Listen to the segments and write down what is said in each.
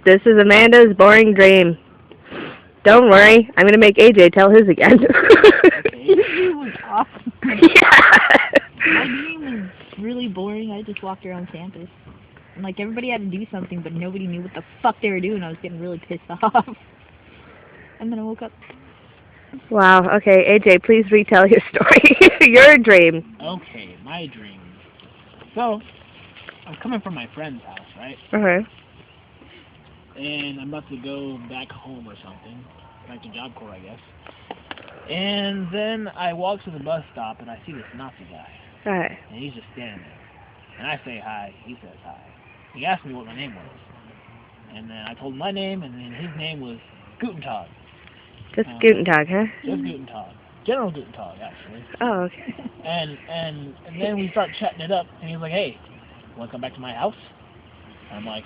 This is Amanda's boring dream. Don't worry, I'm gonna make AJ tell his again. Okay. It was awesome. My Yeah. dream was really boring. I just walked around campus. And like everybody had to do something, but nobody knew what the fuck they were doing. I was getting really pissed off. And then I woke up. Wow. Okay, AJ, please retell your story. Your dream. Okay, my dream. So, I'm coming from my friend's house, right? Okay. And I'm about to go back home or something. Back to Job Corps, I guess. And then I walk to the bus stop and I see this Nazi guy. Alright. And he's just standing there. And I say hi, he says hi. He asked me what my name was. And then I told him my name, and then his name was Guten Tag. Just Guten Tag, huh? Just Guten Tag. General Guten Tag, actually. Oh, okay. And then we start chatting it up, and he's like, hey, want to come back to my house? And I'm like,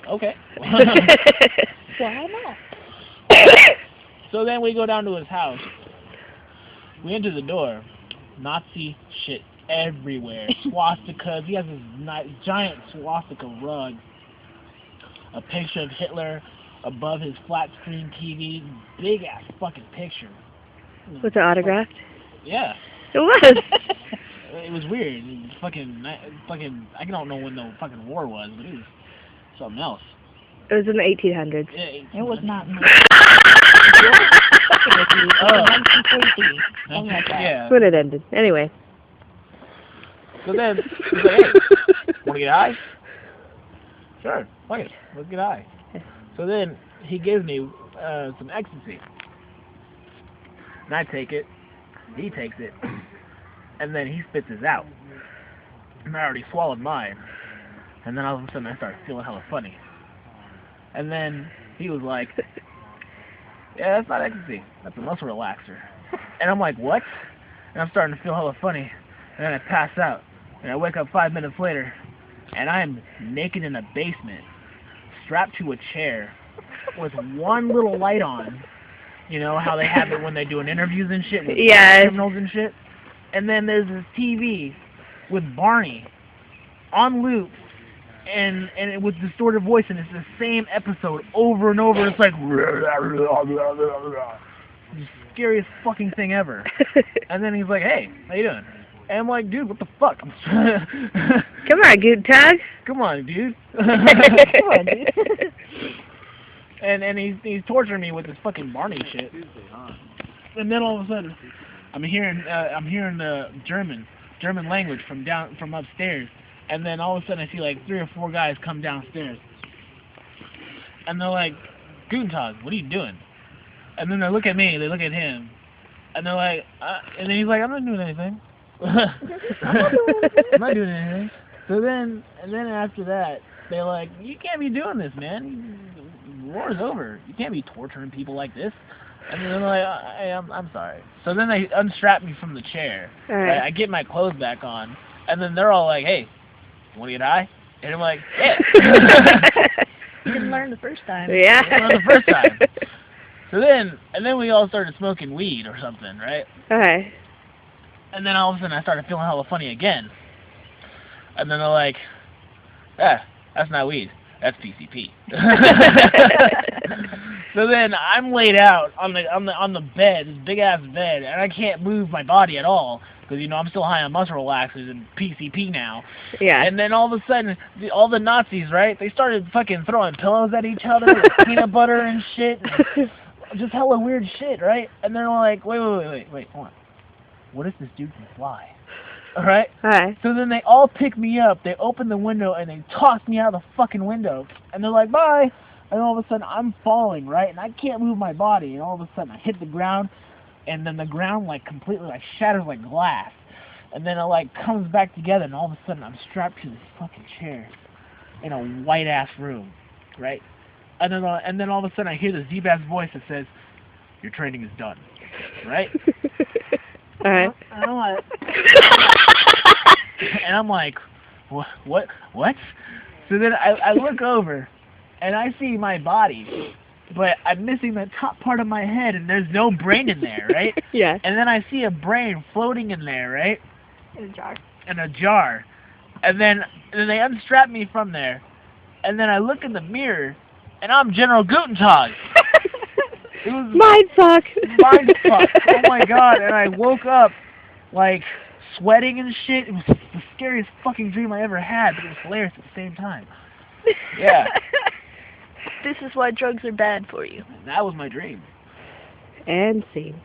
okay. Why not? So then we go down to his house. We enter the door. Nazi shit everywhere. Swastikas. He has this giant swastika rug. A picture of Hitler above his flat screen TV. Big ass fucking picture. Was it autographed? Yeah. It was. It was weird. It was fucking, I don't know when the fucking war was, but it was something else. It was in the 1800s. It was not me. Oh. 1943. Something like that. Yeah. When it ended. Anyway. So then, he's like, hey, wanna get high? Sure, fuck it, let's get high. So then, he gives me some ecstasy. And I take it, he takes it, and then he spits his out. And I already swallowed mine. And then all of a sudden I started feeling hella funny. And then he was like, yeah, that's not ecstasy, that's a muscle relaxer. And I'm like, what? And I'm starting to feel hella funny. And then I pass out. And I wake up 5 minutes later, and I'm naked in a basement, strapped to a chair, with one little light on. You know how they have it when they're doing interviews and shit with criminals and shit? And then there's this TV with Barney on loop, and it with distorted voice, and it's the same episode over and over. It's like, the scariest fucking thing ever. And then he's like, hey, how you doing? And I'm like, dude, what the fuck? Come on, Guten Tag. Come on, dude. Come on, dude. And he's torturing me with this fucking Barney shit. And then all of a sudden, I'm hearing the German language from upstairs. And then all of a sudden I see like 3 or 4 guys come downstairs. And they're like, Guten Tag, what are you doing? And then they look at me, they look at him, and they're like, and then he's like, I'm not doing anything. I'm not doing anything. So then, and then after that, they're like, you can't be doing this, man. The war is over. You can't be torturing people like this. And then they're like, hey, I'm sorry. So then they unstrap me from the chair. Right. I get my clothes back on, and then they're all like, hey, you want to get high? And I'm like, yeah. You didn't learn the first time. Yeah. Well, the first time. So then, and then we all started smoking weed or something, right? Okay. And then all of a sudden I started feeling hella funny again. And then they're like, that's not weed, that's PCP. So then I'm laid out on the bed, this big ass bed, and I can't move my body at all. Because, you know, I'm still high on muscle relaxers and PCP now. Yeah. And then all of a sudden, all the Nazis, right, they started fucking throwing pillows at each other with peanut butter and shit. And just hella weird shit, right? And they're like, wait, hold on. What if this dude can fly? Alright? Alright. So then they all pick me up, they open the window, and they toss me out of the fucking window. And they're like, bye! And all of a sudden, I'm falling, right? And I can't move my body. And all of a sudden, I hit the ground. And then the ground like completely like shatters like glass, and then it like comes back together, and all of a sudden I'm strapped to this fucking chair in a white ass room, right? And then all of a sudden I hear this deep ass voice that says, "Your training is done," right? Alright. I don't want And I'm like, what? So then I look over, and I see my body. But I'm missing the top part of my head, and there's no brain in there, right? Yeah. And then I see a brain floating in there, right? In a jar. In a jar. And then they unstrap me from there. And then I look in the mirror, and I'm General Gutentag. It was Mindfuck. mindfuck. Oh my god! And I woke up like sweating and shit. It was the scariest fucking dream I ever had, but it was hilarious at the same time. Yeah, This is why drugs are bad for you. that was my dream. And scene.